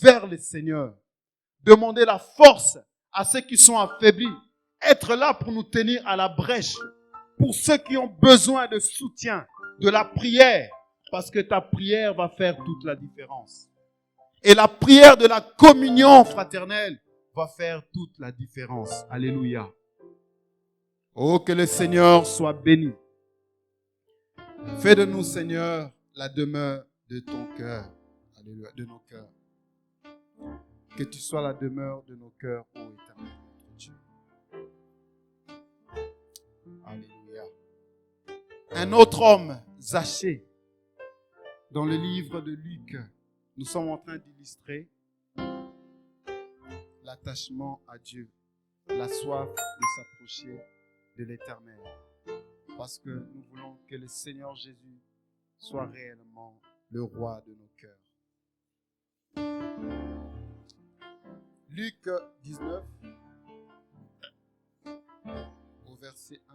vers le Seigneur. Demander la force à ceux qui sont affaiblis. Être là pour nous tenir à la brèche. Pour ceux qui ont besoin de soutien, de la prière. Parce que ta prière va faire toute la différence. Et la prière de la communion fraternelle va faire toute la différence. Alléluia. Oh, que le Seigneur soit béni. Fais de nous, Seigneur, la demeure de ton cœur. Alléluia, de nos cœurs. Que tu sois la demeure de nos cœurs, ô Éternel, Dieu. Alléluia. Un autre homme, Zachée, dans le livre de Luc, nous sommes en train d'illustrer l'attachement à Dieu, la soif de s'approcher de l'Éternel. Parce que nous voulons que le Seigneur Jésus soit réellement le roi de nos cœurs. Luc 19, au verset 1,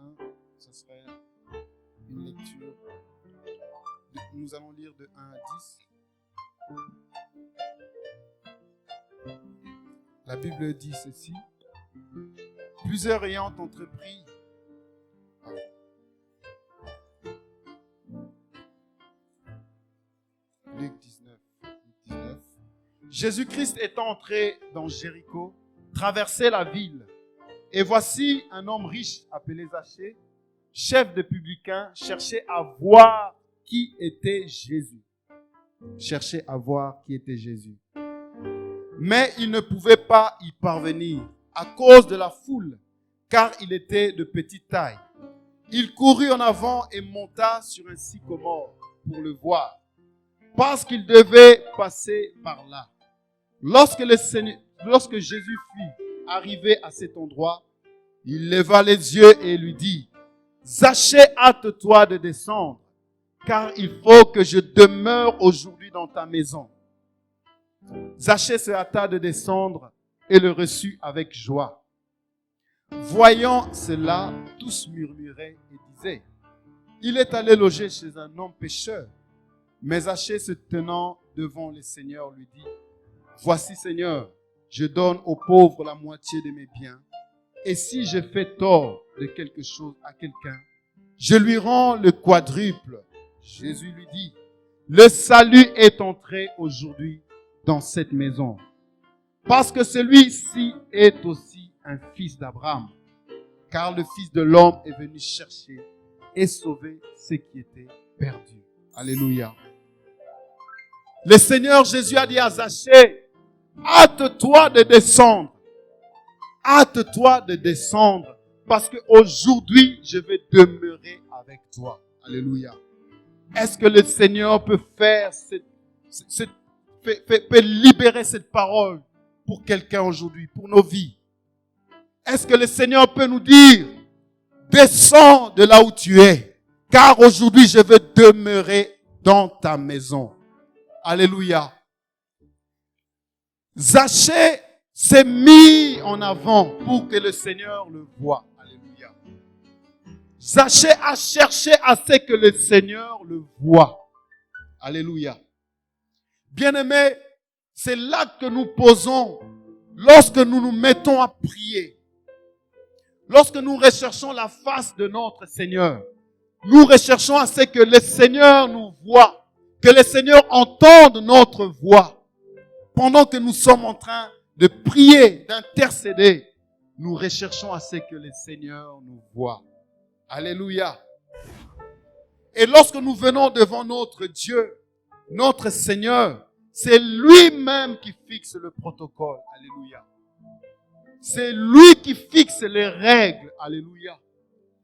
ce serait une lecture. Nous allons lire de 1 à 10. La Bible dit ceci. Plusieurs ayant entrepris Luc 19. Jésus-Christ étant entré dans Jéricho, traversait la ville. Et voici un homme riche appelé Zachée, chef de publicains, cherchait à voir qui était Jésus. Cherchait à voir qui était Jésus. Mais il ne pouvait pas y parvenir à cause de la foule, car il était de petite taille. Il courut en avant et monta sur un sycomore pour le voir, parce qu'il devait passer par là. Lorsque Jésus fut arrivé à cet endroit, il leva les yeux et lui dit, « Zachée, hâte-toi de descendre, car il faut que je demeure aujourd'hui dans ta maison. » Zachée se hâta de descendre et le reçut avec joie. Voyant cela, tous murmuraient et disaient, « Il est allé loger chez un homme pécheur. » Mais Zachée, se tenant devant le Seigneur, lui dit, « Voici, Seigneur, je donne aux pauvres la moitié de mes biens. Et si je fais tort de quelque chose à quelqu'un, je lui rends le quadruple. » Jésus lui dit, « Le salut est entré aujourd'hui dans cette maison, parce que celui-ci est aussi un fils d'Abraham, car le Fils de l'homme est venu chercher et sauver ce qui était perdu. » Alléluia. Le Seigneur Jésus a dit à Zachée, hâte-toi de descendre. Hâte-toi de descendre, parce qu'aujourd'hui, je vais demeurer avec toi. Alléluia. Est-ce que le Seigneur peut faire peut libérer cette parole pour quelqu'un aujourd'hui, pour nos vies? Est-ce que le Seigneur peut nous dire, descends de là où tu es, car aujourd'hui, je vais demeurer dans ta maison. Alléluia. Zachée s'est mis en avant pour que le Seigneur le voie. Alléluia. Zachée a cherché à ce que le Seigneur le voie. Alléluia. Bien-aimés, c'est l'acte que nous posons lorsque nous nous mettons à prier. Lorsque nous recherchons la face de notre Seigneur. Nous recherchons à ce que le Seigneur nous voie. Que le Seigneur entende notre voix. Pendant que nous sommes en train de prier, d'intercéder, nous recherchons à ce que le Seigneur nous voie. Alléluia. Et lorsque nous venons devant notre Dieu, notre Seigneur, c'est lui-même qui fixe le protocole. Alléluia. C'est lui qui fixe les règles. Alléluia.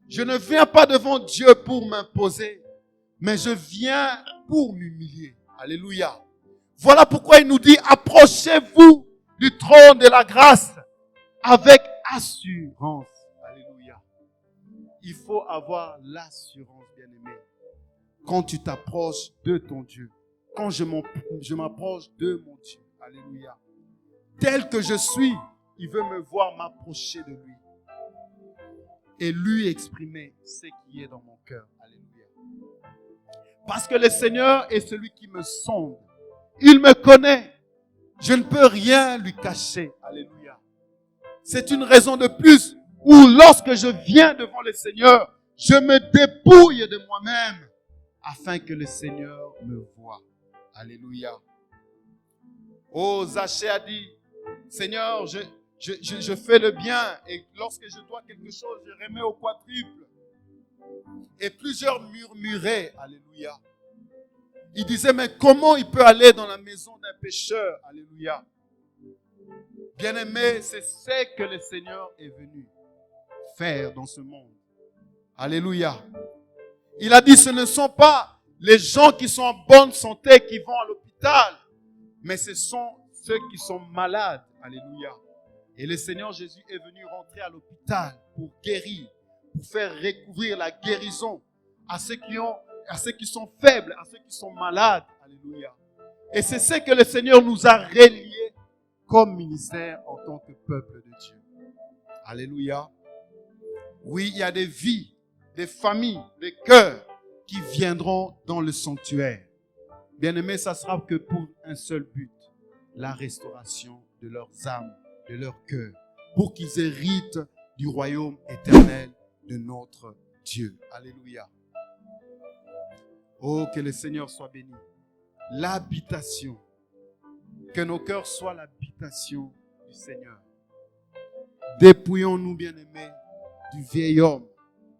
Je ne viens pas devant Dieu pour m'imposer, mais je viens pour m'humilier. Alléluia. Voilà pourquoi il nous dit, approchez-vous du trône de la grâce avec assurance. Alléluia. Il faut avoir l'assurance, bien-aimé. Quand tu t'approches de ton Dieu, quand je m'approche de mon Dieu. Alléluia. Tel que je suis, il veut me voir m'approcher de lui. Et lui exprimer ce qui est dans mon cœur. Alléluia. Parce que le Seigneur est celui qui me sonde. Il me connaît. Je ne peux rien lui cacher. Alléluia. C'est une raison de plus où lorsque je viens devant le Seigneur, je me dépouille de moi-même afin que le Seigneur me voie. Alléluia. Oh, Zachée a dit, Seigneur, je fais le bien et lorsque je dois quelque chose, je remets au quadruple. Et plusieurs murmuraient, alléluia. Ils disaient, mais comment il peut aller dans la maison d'un pécheur? Alléluia. Bien-aimé, c'est ce que le Seigneur est venu faire dans ce monde. Alléluia. Il a dit, ce ne sont pas les gens qui sont en bonne santé qui vont à l'hôpital, mais ce sont ceux qui sont malades. Alléluia. Et le Seigneur Jésus est venu rentrer à l'hôpital pour guérir, pour faire recouvrir la guérison à ceux qui sont faibles, à ceux qui sont malades. Alléluia. Et c'est ce que le Seigneur nous a reliés comme ministère en tant que peuple de Dieu. Alléluia. Oui, il y a des vies, des familles, des cœurs qui viendront dans le sanctuaire. Bien-aimés, ça sera que pour un seul but, la restauration de leurs âmes, de leur cœur, pour qu'ils héritent du royaume éternel de notre Dieu. Alléluia. Oh, que le Seigneur soit béni. L'habitation. Que nos cœurs soient l'habitation du Seigneur. Dépouillons-nous, bien-aimés, du vieil homme,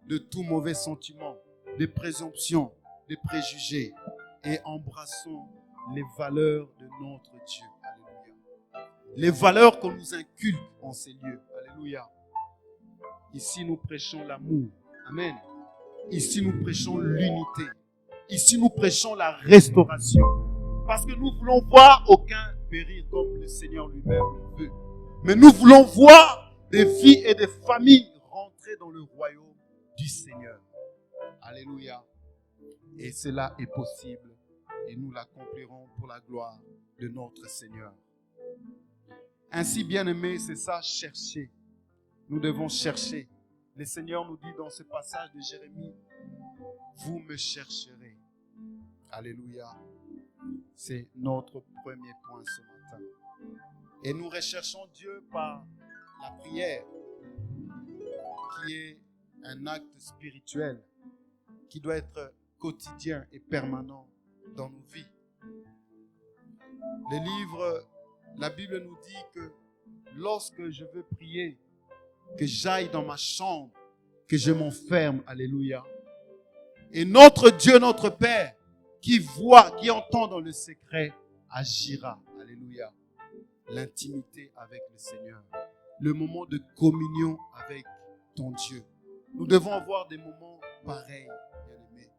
de tout mauvais sentiment, des présomptions, des préjugés, et embrassons les valeurs de notre Dieu. Alléluia. Les valeurs qu'on nous inculque en ces lieux. Alléluia. Ici, nous prêchons l'amour. Amen. Ici, nous prêchons l'unité. Ici, nous prêchons la restauration. Parce que nous voulons voir aucun périr comme le Seigneur lui-même le veut. Mais nous voulons voir des vies et des familles rentrer dans le royaume du Seigneur. Alléluia. Et cela est possible. Et nous l'accomplirons pour la gloire de notre Seigneur. Ainsi, bien-aimés, c'est ça, chercher. Nous devons chercher. Le Seigneur nous dit dans ce passage de Jérémie, vous me chercherez. Alléluia. C'est notre premier point ce matin. Et nous recherchons Dieu par la prière, qui est un acte spirituel, qui doit être quotidien et permanent dans nos vies. Les livres, la Bible nous dit que lorsque je veux prier, que j'aille dans ma chambre, que je m'enferme, alléluia. Et notre Dieu, notre Père, qui voit, qui entend dans le secret, agira, alléluia. L'intimité avec le Seigneur, le moment de communion avec ton Dieu. Nous devons avoir des moments pareils, bien-aimés,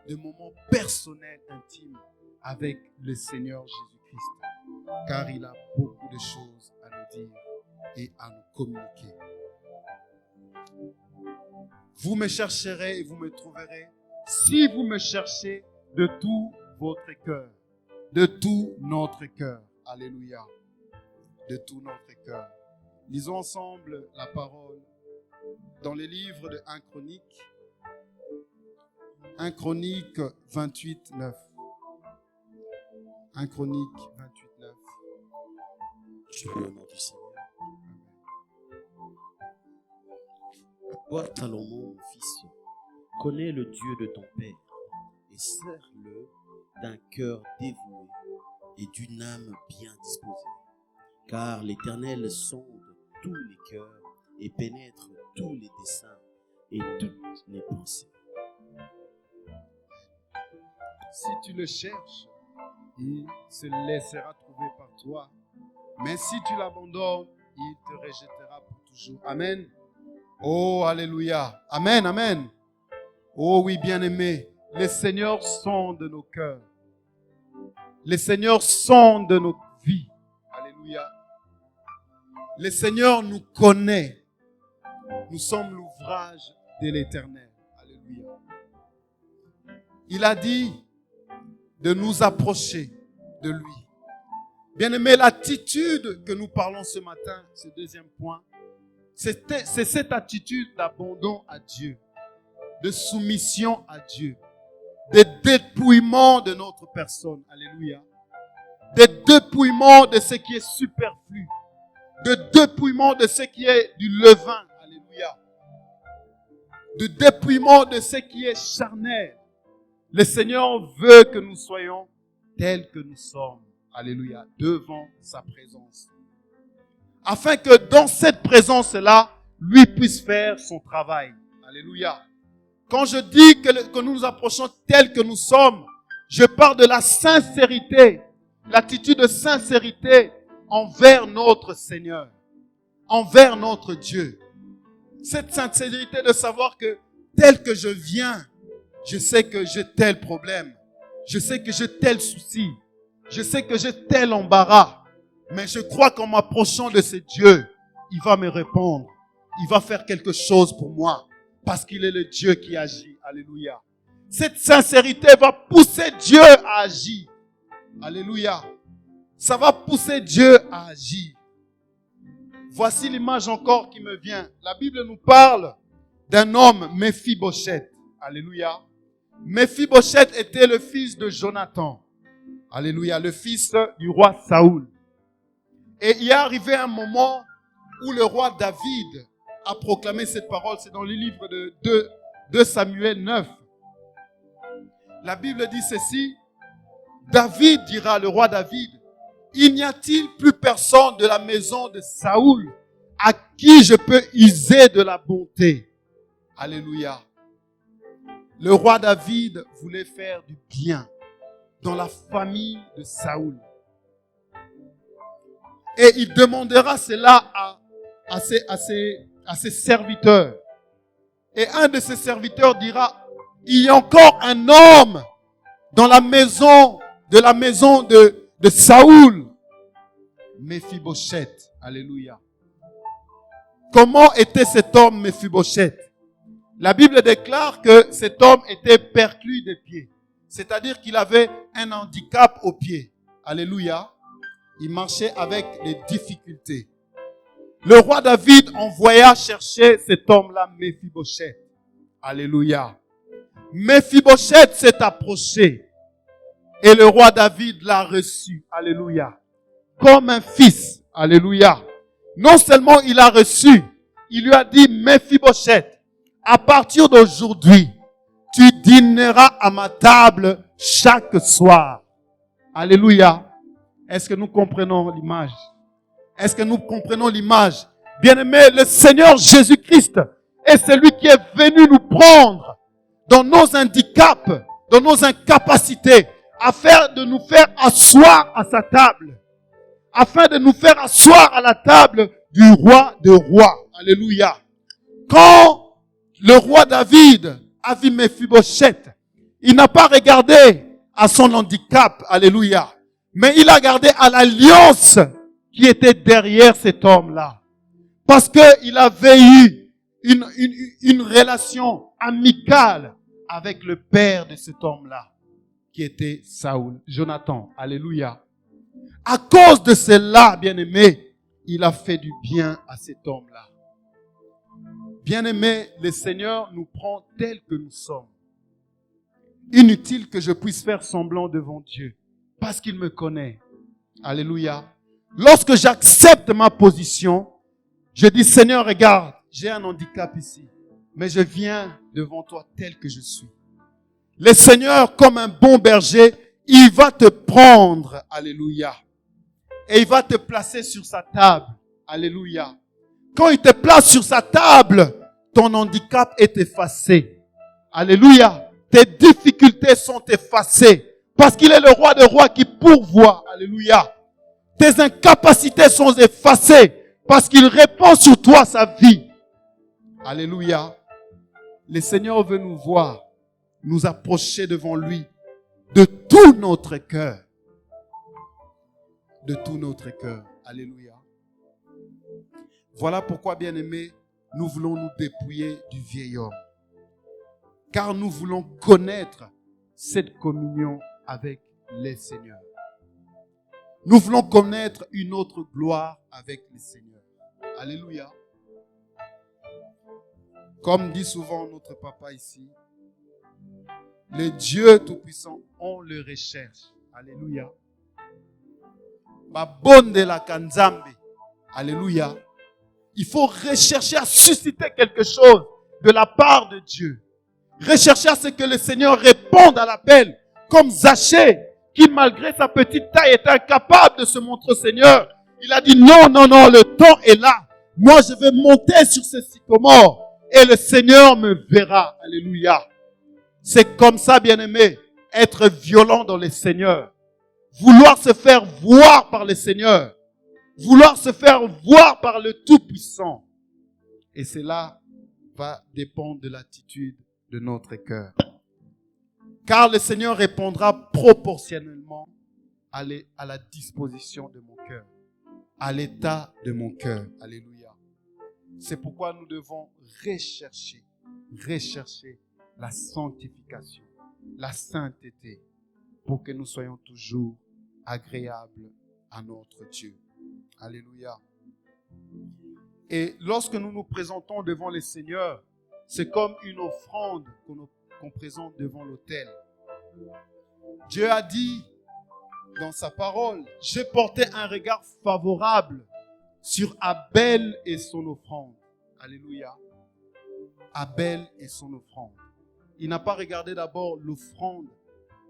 des moments personnels, intimes avec le Seigneur Jésus-Christ, car il a beaucoup de choses à nous dire et à nous communiquer. Vous me chercherez et vous me trouverez si vous me cherchez de tout votre cœur, de tout notre cœur. Alléluia. De tout notre cœur. Lisons ensemble la parole dans les livres de 1 Chronique. 1 Chronique 28, 9. 1 Chronique 28, 9. Je veux le nom du Seigneur. Toi, Salomon, mon fils, connais le Dieu de ton Père et sers-le d'un cœur dévoué et d'une âme bien disposée. Car l'Éternel sonde tous les cœurs et pénètre tous les desseins et toutes les pensées. Si tu le cherches, il se laissera trouver par toi. Mais si tu l'abandonnes, il te rejettera pour toujours. Amen. Oh, alléluia. Amen, amen. Oh oui, bien-aimés, le Seigneur sonde nos cœurs. Le Seigneur sonde nos vies. Alléluia. Le Seigneur nous connaît. Nous sommes l'ouvrage de l'Éternel. Alléluia. Il a dit de nous approcher de lui. Bien-aimé, l'attitude que nous parlons ce matin, ce deuxième point, c'est cette attitude d'abandon à Dieu, de soumission à Dieu, de dépouillement de notre personne. Alléluia. de dépouillement de ce qui est superflu, de dépouillement de ce qui est du levain, alléluia, de dépouillement de ce qui est charnel. Le Seigneur veut que nous soyons tels que nous sommes, alléluia, devant sa présence. Afin que dans cette présence-là, lui puisse faire son travail. Alléluia. Quand je dis que nous nous approchons tels que nous sommes, je parle de la sincérité, l'attitude de sincérité envers notre Seigneur, envers notre Dieu. Cette sincérité de savoir que tel que je viens, je sais que j'ai tel problème, je sais que j'ai tel souci, je sais que j'ai tel embarras, mais je crois qu'en m'approchant de ce Dieu, il va me répondre, il va faire quelque chose pour moi, parce qu'il est le Dieu qui agit. Alléluia. Cette sincérité va pousser Dieu à agir. Alléluia. Ça va pousser Dieu à agir. Voici l'image encore qui me vient. La Bible nous parle d'un homme, Méphibosheth. Alléluia. Méphibosheth était le fils de Jonathan. Alléluia. Le fils du roi Saoul. Et il est arrivé un moment où le roi David a proclamé cette parole. C'est dans le livre de 2 Samuel 9. La Bible dit ceci. David dira, le roi David, il n'y a-t-il plus personne de la maison de Saoul à qui je peux user de la bonté? Alléluia. Le roi David voulait faire du bien dans la famille de Saoul. Et il demandera cela à ses serviteurs. Et un de ses serviteurs dira, il y a encore un homme dans la maison de Saoul. Méphibosheth. Alléluia. Comment était cet homme Méphibosheth? La Bible déclare que cet homme était perclus des pieds. C'est-à-dire qu'il avait un handicap aux pieds. Alléluia. Il marchait avec des difficultés. Le roi David envoya chercher cet homme-là, Méphibosheth. Alléluia. Méphibosheth s'est approché. Et le roi David l'a reçu. Alléluia. Comme un fils. Alléluia. Non seulement il a reçu, il lui a dit, Méphibosheth, à partir d'aujourd'hui, tu dîneras à ma table chaque soir. Alléluia. Est-ce que nous comprenons l'image? Est-ce que nous comprenons l'image? Bien-aimé, le Seigneur Jésus-Christ est celui qui est venu nous prendre dans nos handicaps, dans nos incapacités, afin de nous faire asseoir à sa table, afin de nous faire asseoir à la table du roi de rois. Alléluia. Quand le roi David a vu Méphibosheth, il n'a pas regardé à son handicap. Alléluia. Mais il a regardé à l'alliance qui était derrière cet homme-là. Parce qu'il avait eu une relation amicale avec le père de cet homme-là, qui était Saoul, Jonathan. Alléluia. À cause de cela, bien-aimé, il a fait du bien à cet homme-là. Bien-aimé, le Seigneur nous prend tels que nous sommes. Inutile que je puisse faire semblant devant Dieu, parce qu'il me connaît. Alléluia. Lorsque j'accepte ma position, je dis, Seigneur, regarde, j'ai un handicap ici, mais je viens devant toi tel que je suis. Le Seigneur, comme un bon berger, il va te prendre. Alléluia. Et il va te placer sur sa table. Alléluia. Quand il te place sur sa table, ton handicap est effacé. Alléluia. Tes difficultés sont effacées. Parce qu'il est le roi des rois qui pourvoit. Alléluia. Tes incapacités sont effacées. Parce qu'il répand sur toi sa vie. Alléluia. Le Seigneur veut nous voir, nous approcher devant lui de tout notre cœur. De tout notre cœur. Alléluia. Voilà pourquoi, bien-aimés, nous voulons nous dépouiller du vieil homme. Car nous voulons connaître cette communion avec le Seigneur. Nous voulons connaître une autre gloire avec le Seigneur. Alléluia. Comme dit souvent notre papa ici, le Dieu Tout-Puissant, on le recherche. Alléluia. Babonde la kanzambe. Alléluia. Il faut rechercher à susciter quelque chose de la part de Dieu. Rechercher à ce que le Seigneur réponde à l'appel. Comme Zachée, qui malgré sa petite taille était incapable de se montrer au Seigneur. Il a dit non, non, non, le temps est là. Moi, je vais monter sur ce sycomore et le Seigneur me verra. Alléluia. C'est comme ça, bien-aimé, être violent dans le Seigneur. Vouloir se faire voir par le Seigneur. Vouloir se faire voir par le Tout-Puissant. Et cela va dépendre de l'attitude de notre cœur. Car le Seigneur répondra proportionnellement à la disposition de mon cœur, à l'état de mon cœur. Alléluia. C'est pourquoi nous devons rechercher la sanctification, la sainteté, pour que nous soyons toujours agréables à notre Dieu. Alléluia. Et lorsque nous nous présentons devant le Seigneur, c'est comme une offrande qu'on présente devant l'autel. Dieu a dit dans sa parole, j'ai porté un regard favorable sur Abel et son offrande. Alléluia. Abel et son offrande. Il n'a pas regardé d'abord l'offrande,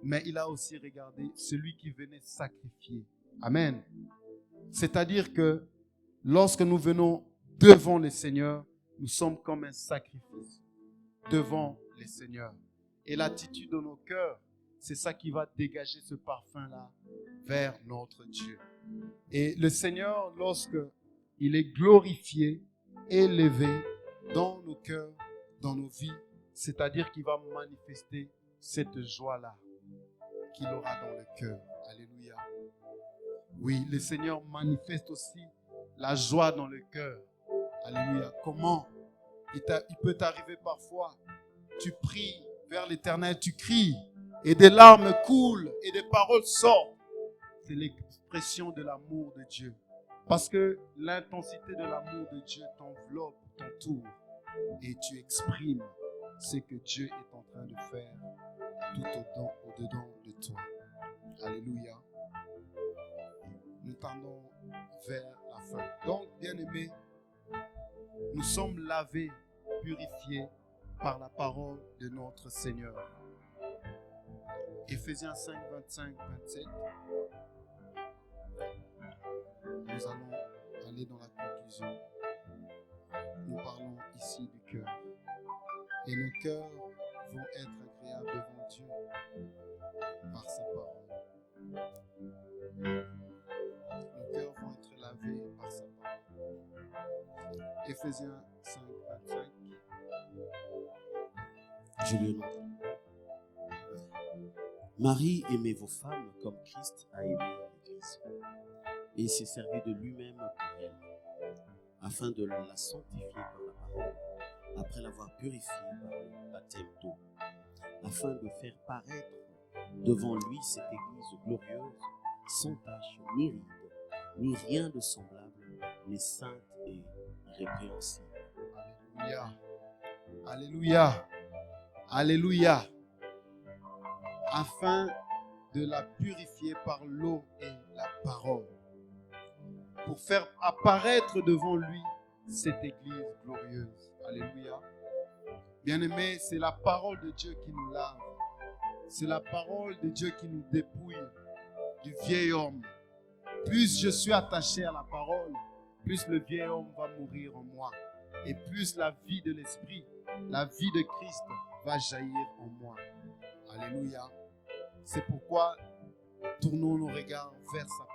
mais il a aussi regardé celui qui venait sacrifier. Amen. C'est-à-dire que lorsque nous venons devant le Seigneur, nous sommes comme un sacrifice devant le Seigneur. Et l'attitude de nos cœurs, c'est ça qui va dégager ce parfum-là vers notre Dieu. Et le Seigneur, lorsque il est glorifié, élevé dans nos cœurs, dans nos vies, c'est-à-dire qu'il va manifester cette joie-là qu'il aura dans le cœur. Alléluia. Oui, le Seigneur manifeste aussi la joie dans le cœur. Alléluia. Comment? Il peut t'arriver parfois, tu pries vers l'Éternel, tu cries, et des larmes coulent, et des paroles sortent. C'est l'expression de l'amour de Dieu. Parce que l'intensité de l'amour de Dieu t'enveloppe, t'entoure, et tu exprimes ce que Dieu est en train de faire tout au-dedans de toi. Alléluia. Nous tendons vers la fin. Donc, bien-aimés, nous sommes lavés, purifiés par la parole de notre Seigneur. Éphésiens 5, 25, 27. Nous allons aller dans la conclusion. Nous parlons ici du cœur. Et nos cœurs vont être agréables devant Dieu par sa parole. Nos cœurs vont être lavés par sa parole. Éphésiens 5, 25. Je le note. Marie, aimez vos femmes comme Christ a aimé l'Église et s'est servi de lui-même pour elle, afin de la sanctifier par la parole, après l'avoir purifiée par le baptême d'eau, afin de faire paraître devant lui cette Église glorieuse, sans tache, ni ride, ni rien de semblable, mais sainte et répréhensible. Alléluia. Alléluia. Alléluia. Afin de la purifier par l'eau et la parole, pour faire apparaître devant lui cette Église glorieuse. Alléluia. Bien-aimés, c'est la parole de Dieu qui nous lave. C'est la parole de Dieu qui nous dépouille du vieil homme. Plus je suis attaché à la parole, plus le vieil homme va mourir en moi. Et plus la vie de l'Esprit, la vie de Christ va jaillir en moi. Alléluia. C'est pourquoi tournons nos regards vers sa parole.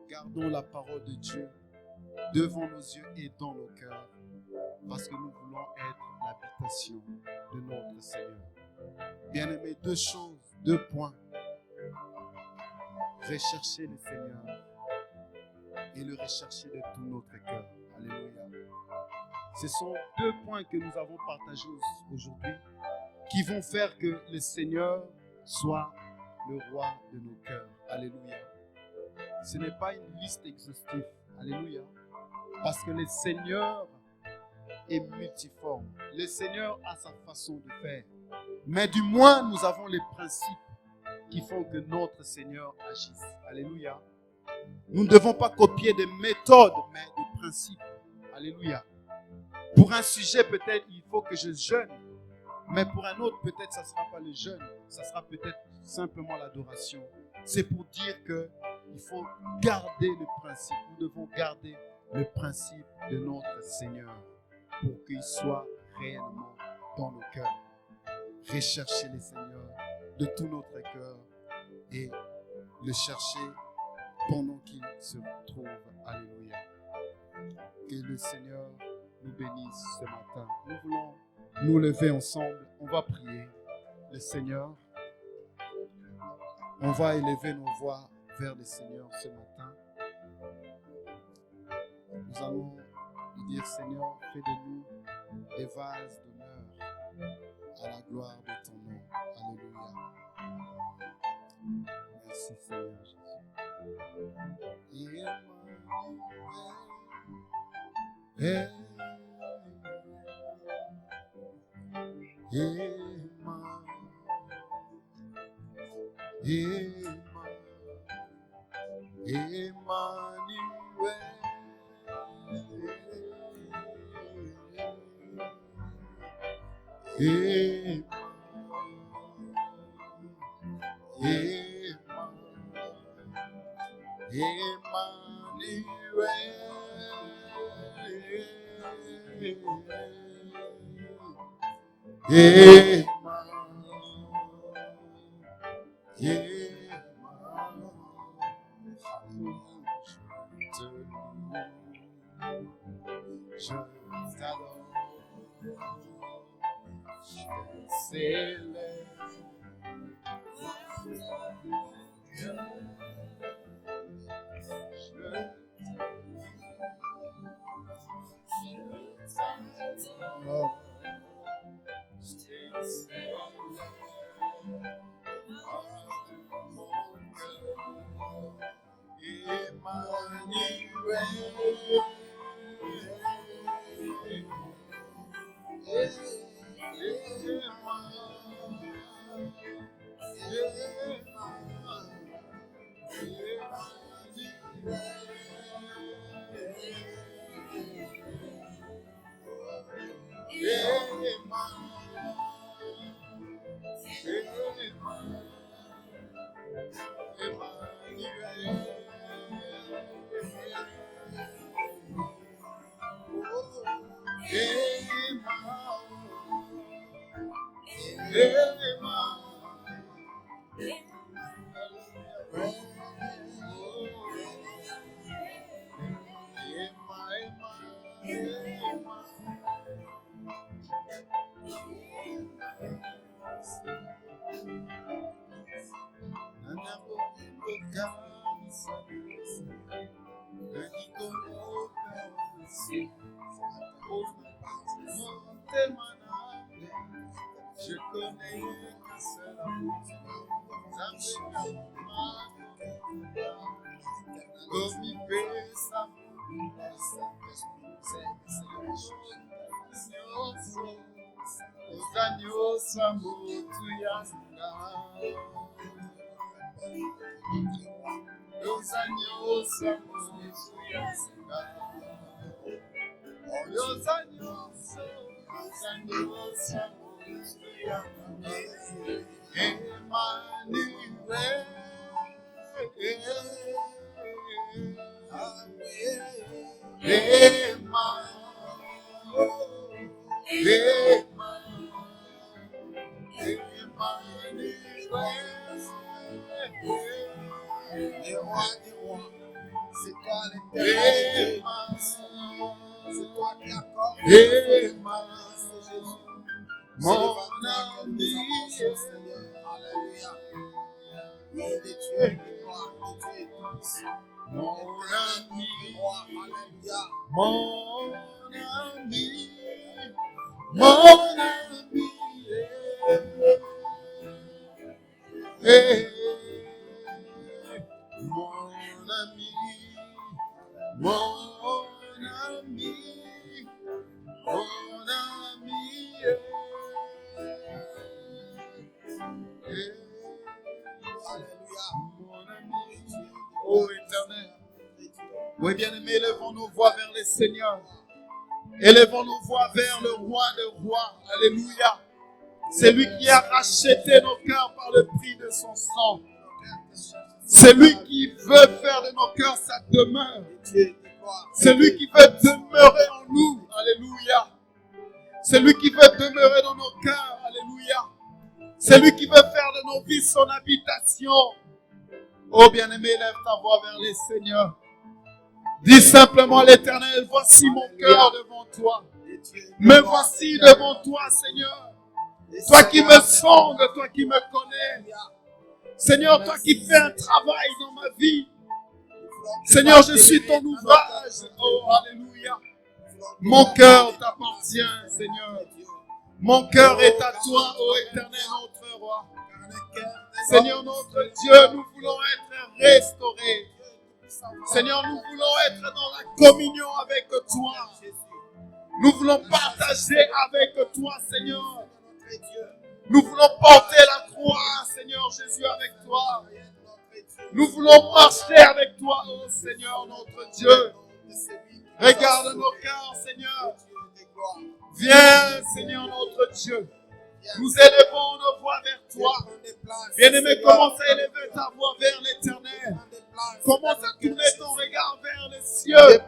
Gardons la parole de Dieu devant nos yeux et dans nos cœurs, parce que nous voulons être l'habitation de notre Seigneur. Bien-aimés, deux choses, 2 points. Rechercher le Seigneur et le rechercher de tout notre cœur. Alléluia. Ce sont 2 points que nous avons partagés aujourd'hui qui vont faire que le Seigneur soit le roi de nos cœurs. Alléluia. Ce n'est pas une liste exhaustive. Alléluia. Parce que le Seigneur est multiforme. Le Seigneur a sa façon de faire. Mais du moins, nous avons les principes qui font que notre Seigneur agisse. Alléluia. Nous ne devons pas copier des méthodes, mais des principes. Alléluia. Pour un sujet, peut-être, il faut que je jeûne. Mais pour un autre, peut-être, ça ne sera pas le jeûne. Ça sera peut-être simplement l'adoration. C'est pour dire qu'il faut garder le principe. Nous devons garder le principe de notre Seigneur pour qu'il soit réellement dans nos cœurs. Rechercher le Seigneur de tout notre cœur et le chercher pendant qu'il se trouve. Alléluia. Que le Seigneur nous bénisse ce matin. Nous voulons nous lever ensemble. On va prier le Seigneur. On va élever nos voix vers le Seigneur ce matin. Nous allons lui dire, Seigneur, fais de nous des vases d'honneur à la gloire de ton nom. Alléluia. Merci Seigneur Jésus. Je t'adore, je célèbre. Je connais qu'un seul amour, comme il fait sa os agnos amutu yasna, os agnos amutu yasna, os agnos amutu yasna, Emmanuel, c'est toi l'éternel, c'est toi qui accordes, c'est Jésus, mon ami, alléluia, il est Dieu qui gloire, Dieu mon ami, alléluia, mon ami, mon ami, mon ami, mon ami, mon ami, alléluia, mon ami, ô Éternel. Oui, bien-aimés, élevons nos voix vers les seigneurs. Élevons nos voix vers le roi des rois. Alléluia. C'est lui qui a racheté nos cœurs par le prix de son sang. C'est lui qui veut faire de nos cœurs sa demeure. C'est lui qui veut demeurer en nous. Alléluia. C'est lui qui veut demeurer dans nos cœurs. Alléluia. C'est lui qui veut faire de nos vies son habitation. Oh bien-aimé, lève ta voix vers les seigneurs. Dis simplement à l'Éternel, voici mon cœur devant toi. Me voici devant toi, Seigneur. Toi qui me sondes, toi qui me connais. Seigneur, toi qui fais un travail dans ma vie. Seigneur, je suis ton ouvrage. Oh, alléluia. Mon cœur t'appartient, Seigneur. Mon cœur est à toi, ô Éternel, notre roi. Seigneur, notre Dieu, nous voulons être restaurés. Seigneur, nous voulons être dans la communion avec toi. Nous voulons partager avec toi, Seigneur. Nous voulons porter la croix, Seigneur Jésus, avec toi. Nous voulons marcher avec toi, oh Seigneur, notre Dieu. Regarde nos cœurs, Seigneur. Viens, Seigneur, notre Dieu. Nous élevons nos voix vers toi. Bien-aimé, commence à élever ta voix vers l'Éternel. Commence à tourner ton regard vers les cieux.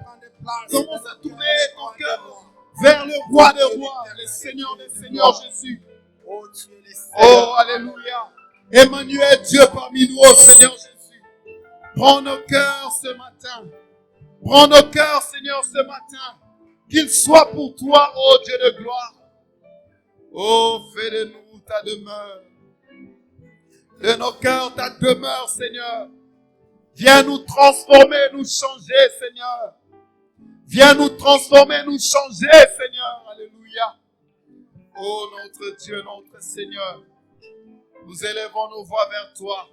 Commence à tourner ton cœur vers le roi des rois, le Seigneur des seigneurs, Jésus. Oh, alléluia. Emmanuel, Dieu parmi nous, oh Seigneur Jésus. Prends nos cœurs ce matin. Prends nos cœurs, Seigneur, ce matin. Qu'il soit pour toi, oh Dieu de gloire. Oh, fais de nous ta demeure. De nos cœurs ta demeure, Seigneur. Viens nous transformer, nous changer, Seigneur. Viens nous transformer, nous changer, Seigneur. Alléluia. Oh, notre Dieu, notre Seigneur. Nous élevons nos voix vers toi.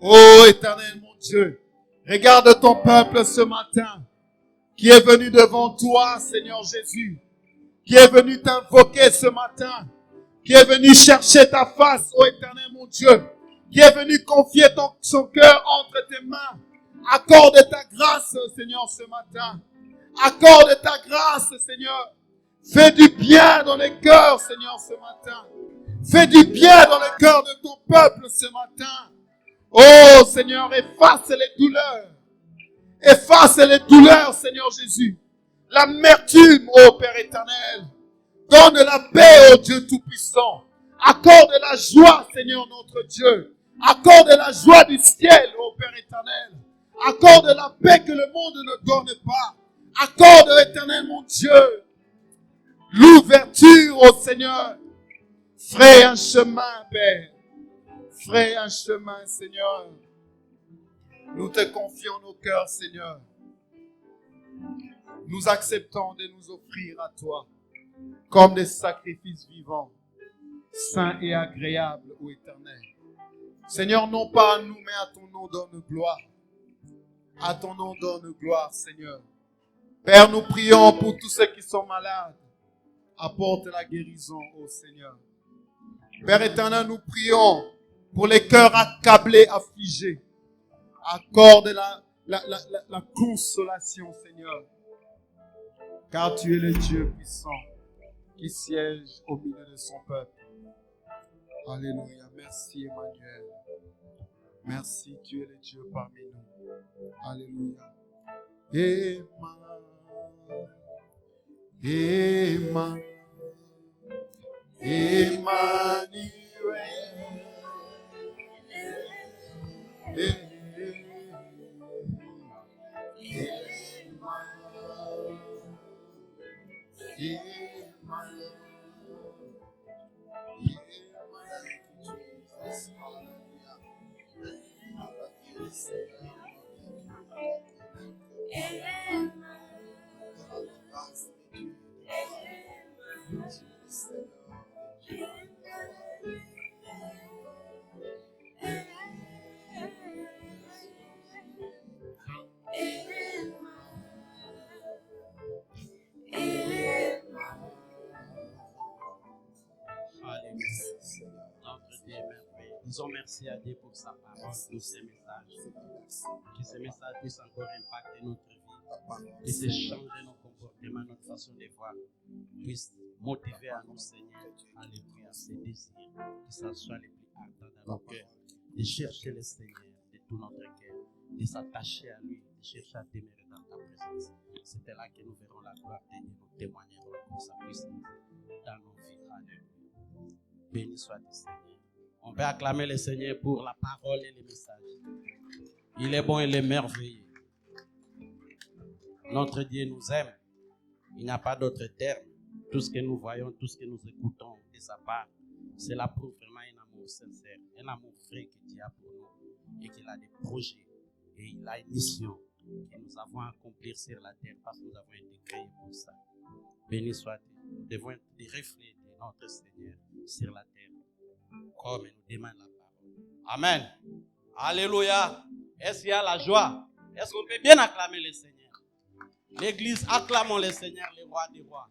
Oh, Éternel, mon Dieu. Regarde ton peuple ce matin qui est venu devant toi, Seigneur Jésus. Qui est venu t'invoquer ce matin. Qui est venu chercher ta face, oh Éternel, mon Dieu. Qui est venu confier son cœur entre tes mains. Accorde ta grâce, Seigneur, ce matin. Accorde ta grâce, Seigneur. Fais du bien dans les cœurs, Seigneur, ce matin. Fais du bien dans le cœur de ton peuple ce matin. Oh, Seigneur, efface les douleurs. Efface les douleurs, Seigneur Jésus. L'amertume, ô Père éternel. Donne la paix, ô Dieu Tout-Puissant. Accorde la joie, Seigneur notre Dieu. Accorde la joie du ciel, ô Père éternel. Accorde la paix que le monde ne donne pas. Accorde, éternel mon Dieu, l'ouverture, ô Seigneur. Fraye un chemin, Père. Fraye un chemin, Seigneur. Nous te confions nos cœurs, Seigneur. Nous acceptons de nous offrir à toi comme des sacrifices vivants, saints et agréables, ô Éternel. Seigneur, non pas à nous, mais à ton nom donne gloire. À ton nom donne gloire, Seigneur. Père, nous prions pour tous ceux qui sont malades. Apporte la guérison, ô Seigneur. Père éternel, nous prions pour les cœurs accablés, affligés. Accorde la consolation, Seigneur. Car tu es le Dieu puissant qui siège au milieu de son peuple. Alléluia. Merci, Emmanuel. Merci, tu es le Dieu parmi nous. Alléluia. Emmanuel. Disons merci à Dieu pour sa parole, pour ses messages. Que ces messages puissent encore impacter notre vie, puissent changer nos comportements, notre façon de voir, puissent motiver à nous, Seigneur, alléluia, ces désirs, que ça soit les plus ardents dans nos cœurs, de chercher le Seigneur de tout notre cœur, de s'attacher à lui, de chercher à demeurer dans ta présence. C'est là que nous verrons la gloire de Dieu, nous témoignerons pour sa puissance dans nos vies. Alléluia. Béni soit-il, Seigneur. On peut acclamer le Seigneur pour la parole et les messages. Il est bon, il est merveilleux. Notre Dieu nous aime. Il n'y a pas d'autre terme. Tout ce que nous voyons, tout ce que nous écoutons de sa part, cela prouve vraiment un amour sincère, un amour vrai que Dieu a pour nous et qu'il a des projets et il a une mission que nous avons à accomplir sur la terre parce que nous avons été créés pour ça. Béni soit-il. Nous devons être des reflets de notre Seigneur sur la terre, comme il nous demande la parole. Amen. Alléluia. Est-ce qu'il y a la joie? Est-ce qu'on peut bien acclamer le Seigneur? L'église, acclamons le Seigneur, le roi des rois.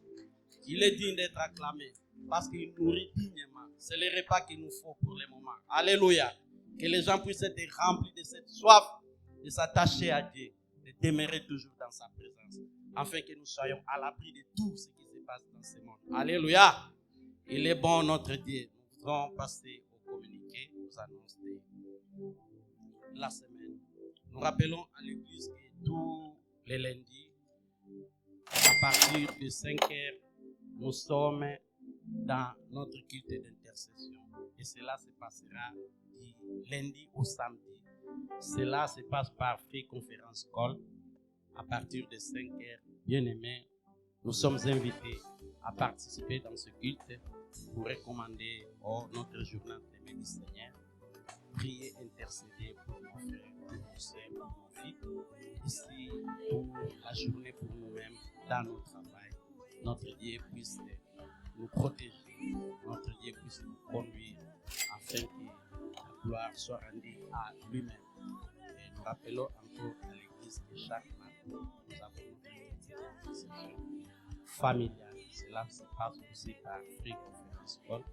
Il est digne d'être acclamé parce qu'il nourrit dignement. C'est le repas qu'il nous faut pour le moment. Alléluia. Que les gens puissent être remplis de cette soif, de s'attacher à Dieu, de demeurer toujours dans sa présence, afin que nous soyons à l'abri de tout ce qui se passe dans ce monde. Alléluia. Il est bon notre Dieu. Nous allons passer au communiqué, aux annonces de la semaine. Nous rappelons à l'église que tous les lundis, à partir de 5 heures, nous sommes dans notre culte d'intercession. Et cela se passera du lundi au samedi. Cela se passe par Free Conference Call à partir de 5 heures. Bien-aimés, nous sommes invités à participer dans ce culte pour recommander notre journal de du Seigneur, prier, intercéder pour nos frères, pour nos sœurs, pour nos filles, ici pour la journée pour nous-mêmes, dans notre travail. Notre Dieu puisse nous protéger, notre Dieu puisse nous conduire afin que la gloire soit rendue à lui-même. Et nous rappelons encore à l'église que chaque matin, nous avons une session familiale. Cela se passe aussi par Free Conference Call.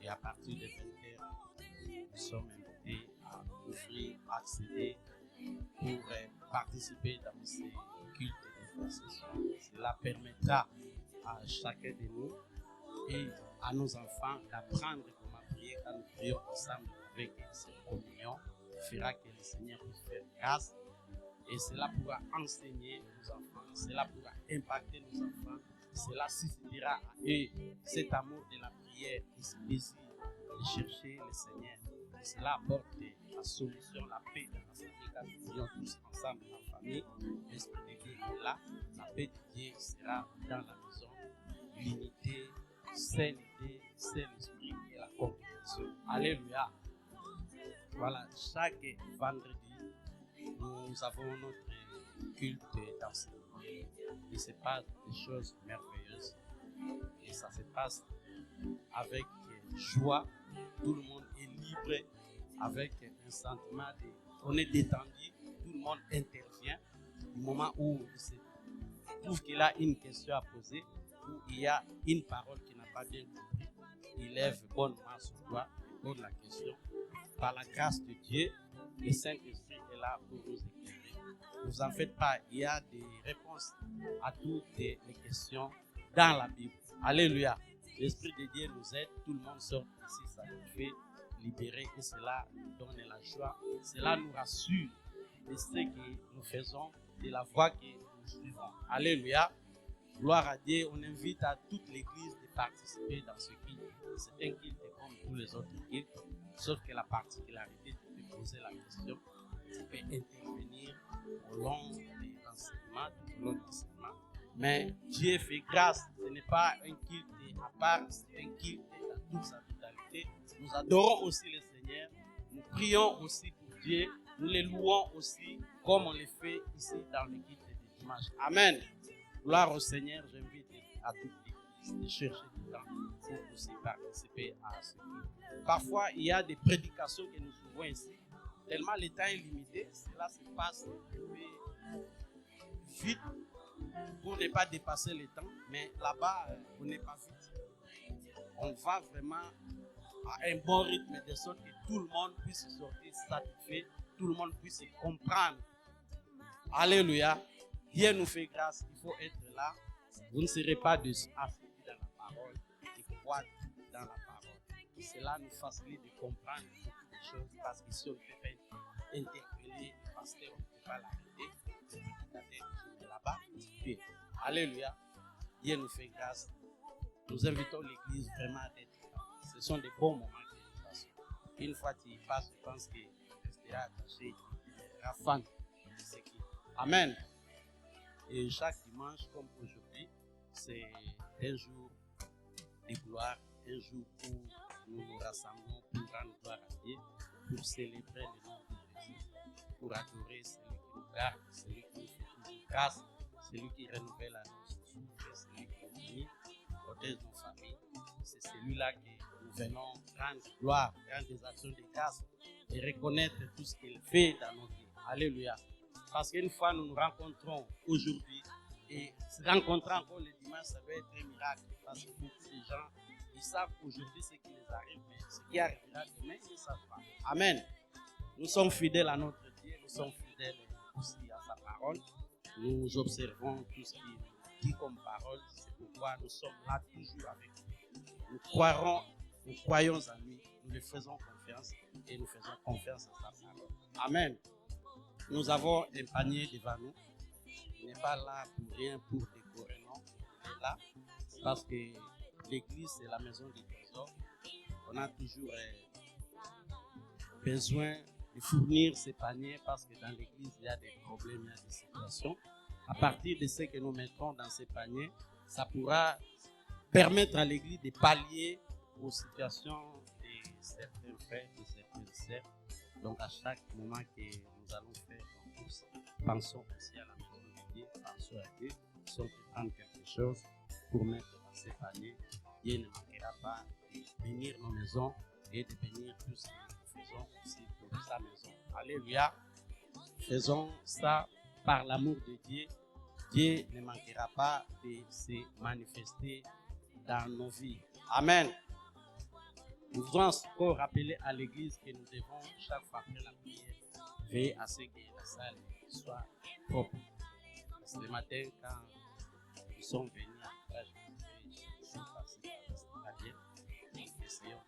Et à partir de 20h, nous sommes invités à offrir, accéder pour participer dans ces cultes d'intercession. Cela permettra à chacun de nous et à nos enfants d'apprendre comment prier quand nous prions ensemble avec cette communion. Fera que le Seigneur puisse faire grâce et cela pourra enseigner nos enfants, cela pourra impacter nos enfants, cela suscitera à eux cet amour de la prière et ce désir de chercher le Seigneur. Et cela apporte la solution, la paix dans la famille quand nous prions tous ensemble dans la famille. L'Esprit de Dieu est là, la paix de Dieu sera dans la maison. L'unité, c'est l'idée, c'est l'esprit et la compréhension. Alléluia. Voilà, chaque vendredi, nous avons notre culte d'enseignement. Il se passe des choses merveilleuses. Et ça se passe avec joie. Tout le monde est libre, avec un sentiment de... On est détendu, tout le monde intervient. Du moment où il se trouve qu'il a une question à poser, où il y a une parole qui n'a pas bien compris, il lève bonnement son doigt et pose la question. Par la grâce de Dieu, le Saint-Esprit est là pour nous éclairer. Ne vous en faites pas, il y a des réponses à toutes les questions dans la Bible. Alléluia. L'Esprit de Dieu nous aide, tout le monde sort ici satisfait, libéré, et cela nous donne la joie. Cela nous rassure de ce que nous faisons, de la voie que nous suivons. Alléluia. Gloire à Dieu. On invite à toute l'Église de participer dans ce culte. C'est un culte comme tous les autres cultes, sauf que la particularité, tu peux poser la question, tu peux intervenir au long de l'enseignement, tout au long de l'enseignement. Mais Dieu fait grâce. Ce n'est pas un culte à part, c'est un culte dans toute sa totalité. Nous adorons aussi le Seigneur. Nous prions aussi pour Dieu. Nous les louons aussi comme on le fait ici dans le culte de dimanche. Amen. Gloire au Seigneur. J'invite à toute l'Église de chercher du temps pour aussi participer à ce culte. Parfois, il y a des prédications que nous trouvons ici. Tellement le temps est limité, cela se passe vite pour ne pas dépasser le temps. Mais là-bas, on n'est pas vite. On va vraiment à un bon rythme de sorte que tout le monde puisse sortir satisfait, tout le monde puisse comprendre. Alléluia. Dieu nous fait grâce, il faut être là. Vous ne serez pas assis dans la parole et croire dans la parole. Cela nous facilite de comprendre beaucoup de choses parce que si on ne peut pas interpeller le pasteur, on ne peut pas l'arrêter. Là-bas, alléluia. Dieu nous fait grâce. Nous invitons l'église vraiment à être là. Ce sont des bons moments que nous passons. Une fois qu'il passe, je pense qu'il restera attaché, il sera fan de ce qui. Amen. Et chaque dimanche, comme aujourd'hui, c'est un jour de gloire, un jour où nous nous rassemblons pour rendre gloire à Dieu, pour célébrer le nom de Jésus, pour adorer celui qui nous garde, celui qui nous fait toujours grâce, celui qui renouvelle à nos souffles, celui qui nous unit, protège nos familles. C'est celui-là que nous venons rendre gloire, rendre des actions de grâce et reconnaître tout ce qu'il fait dans nos vies. Alléluia. Parce qu'une fois nous nous rencontrons aujourd'hui et se rencontrer encore le dimanche, ça va être un miracle. Parce que beaucoup de gens, ils savent aujourd'hui ce qui les arrive, mais ce qui arrivera demain, ils ne savent pas. Amen. Nous sommes fidèles à notre Dieu, nous sommes fidèles aussi à sa parole. Nous observons tout ce qu'il nous dit comme parole. C'est pourquoi nous sommes là toujours avec lui. Nous croyons en lui, nous lui faisons confiance et nous faisons confiance à sa parole. Amen. Nous avons un panier devant nous. Il n'est pas là pour rien, pour décorer, non. Il est là parce que l'église, c'est la maison des trésors. On a toujours besoin de fournir ces paniers parce que dans l'église, il y a des problèmes, il y a des situations. À partir de ce que nous mettons dans ces paniers, ça pourra permettre à l'église de pallier aux situations de certains frères, de certaines sœurs. Donc, à chaque moment que nous allons faire nos courses, pensons aussi à la maison de Dieu, pensons à Dieu, si on peut prendre quelque chose pour mettre dans ces paniers, Dieu ne manquera pas de bénir nos maisons et de bénir tout ce que nous faisons aussi pour sa maison. Alléluia. Faisons ça par l'amour de Dieu. Dieu ne manquera pas de se manifester dans nos vies. Amen. Nous devons encore rappeler à l'église que nous devons, chaque fois après la prière, veiller à ce que la salle soit propre. Parce que le matin, quand nous sommes venus à l'âge, je suis passé par le stade, nous essayons